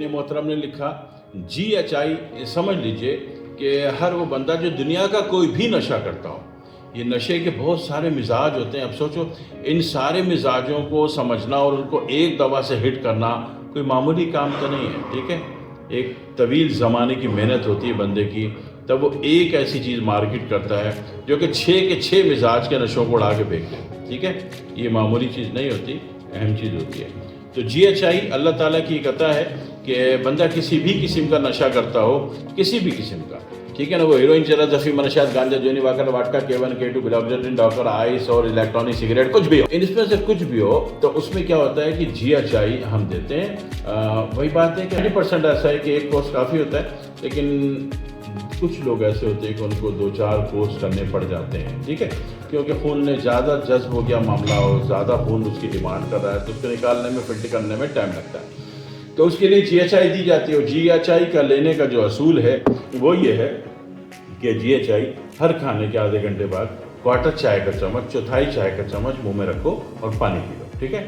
ने मोहतरम ने लिखा GHI समझ लीजिए कि हर वो बंदा जो दुनिया का कोई भी नशा करता हो, ये नशे के बहुत सारे मिजाज होते हैं। अब सोचो इन सारे मिजाजों को समझना और उनको एक दवा से हिट करना कोई मामूली काम तो नहीं है, ठीक है। एक तवील ज़माने की मेहनत होती है बंदे की, तब वो एक ऐसी चीज़ मार्केट करता है जो कि 6 के 6 मिजाज के नशों को उड़ा के फेंक दे, ठीक है। ये मामूली चीज़ नहीं होती, अहम चीज़ होती है। तो GHI अल्लाह ताला की कहता है कि बंदा किसी भी किस्म का नशा करता हो, किसी भी किस्म का, ठीक है ना, वो हीरोइन, चरस, अफीम, मनशियात, गांजा, जोनी walker, वाटका, K1, K2, बिलॉक्सिन, doctor, ice और इलेक्ट्रॉनिक सिगरेट, कुछ भी हो, इनमें से कुछ भी हो, तो उसमें क्या होता है कि GHI हम देते हैं। वही बात है कि 100% ऐसा है कि एक कोर्स काफ़ी होता है, लेकिन कुछ लोग ऐसे होते हैं कि उनको 2-4 कोर्स करने पड़ जाते हैं, ठीक है, क्योंकि खून ने ज़्यादा जज्ब हो गया मामला हो, ज़्यादा खून उसकी डिमांड कर रहा है, तो उसको निकालने में, फिल्टर करने में टाइम लगता है। तो उसके लिए GHI दी जाती है। और GHI का लेने का जो असूल है वो ये है कि GHI हर खाने के आधे घंटे बाद क्वार्टर चाय का चम्मच, चौथाई चाय का चम्मच मुंह में रखो और पानी पी लो, ठीक है।